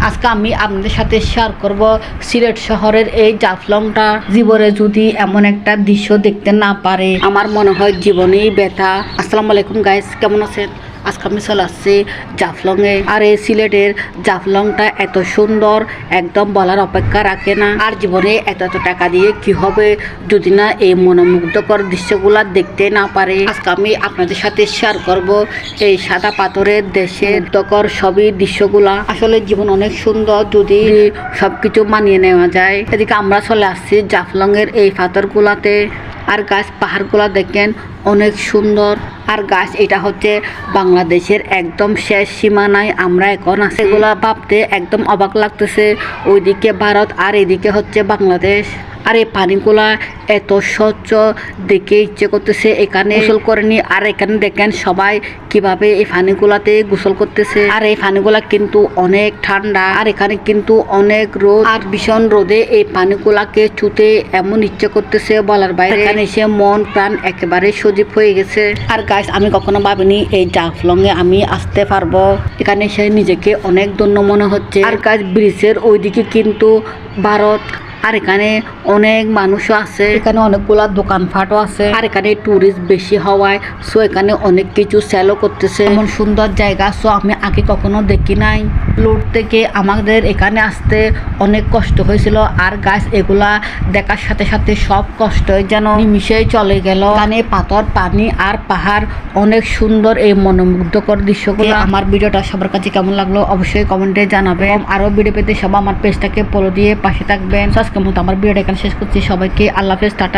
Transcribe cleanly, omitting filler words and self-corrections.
আজকে আমি আপনাদের সাথে শেয়ার করব সিলেট শহরের এই জাফলংটা। জীবনে যদি এমন একটা দৃশ্য দেখতে না পারে আমার মনে হয় জীবনেই ব্যথা। আসসালামু আলাইকুম গাইস, কেমন আছেন? আজকে আমি চলে আসছি জাফলংয়ে। আর এই সিলেটের জাফলংটা এত সুন্দর, একদম বলার অপেক্ষা রাখে না। আর জীবনে এত টাকা দিয়ে কি হবে যদি না এই মনোমুগ্ধকর দৃশ্যগুলা দেখতে না পারে। আজকে আমি আপনাদের সাথে শেয়ার করব এই সাদা পাথরের দেশের মুগ্ধকর সবই দৃশ্যগুলা। আসলে জীবন অনেক সুন্দর যদি সবকিছু মানিয়ে নেওয়া যায়। এদিকে আমরা চলে আসছি জাফলংয়ের এই পাথরগুলাতে। আর গাছ পাহাড়গুলা দেখেন অনেক সুন্দর। আর গাছ এটা হচ্ছে বাংলাদেশের একদম শেষ সীমানায় আমরা এখন আছি। এগুলা ভাবতে একদম অবাক লাগতেছে, ওইদিকে ভারত আর এদিকে হচ্ছে বাংলাদেশ। আর এই পানিগুলা এত স্বচ্ছ দেখে ইচ্ছে করতেছে এখানে গোসল করেনি। আর এখানে দেখেন সবাই কিভাবে এই পানিগুলাতে গোসল করতেছে। আর এই পানিগুলা কিন্তু অনেক ঠান্ডা, আর এখানে কিন্তু অনেক রোদ। আর ভীষণ রোদে এই পানিগুলাকে ছুতে এমন ইচ্ছে করতেছে বলার বাইরে। এখানে এসে মন প্রাণ একেবারে সজীব হয়ে গেছে। আর গাইস, আমি কখনো ভাবিনি এই জাফলংয়ে আমি আসতে পারবো। এখানে এসে নিজেকে অনেক ধন্য মনে হচ্ছে। আর গাইস, ব্রিজের ওইদিকে কিন্তু ভারত। আর এখানে অনেক মানুষও আছে, এখানে অনেকগুলা দোকানপাটও আছে। আর এখানে টুরিস্ট বেশি হওয়ায় সো এখানে অনেক কিছু সেলও করতেছে। এমন সুন্দর জায়গা সো আমি আগে কখনো দেখি নাই। লোড থেকে আমাদের এখানে আসতে অনেক কষ্ট হয়েছিল। আর গাছ এগুলা দেখার সাথে সাথে সব কষ্ট যেন নিমিশেই চলে গেল। এখানে পাথর, পানি আর পাহাড়, অনেক সুন্দর এই মনোমুগ্ধকর দৃশ্যগুলো। আমার ভিডিওটা সবার কাছে কেমন লাগলো অবশ্যই কমেন্টে জানাবেন। আরো ভিডিও পেতে সবাই আমার পেজটাকে ফলো দিয়ে পাশে থাকবেন। আজকের মতো আমার ভিডিওটা এখানে শেষ করছি। সবাইকে আল্লাহ হাফেজ, টাটা।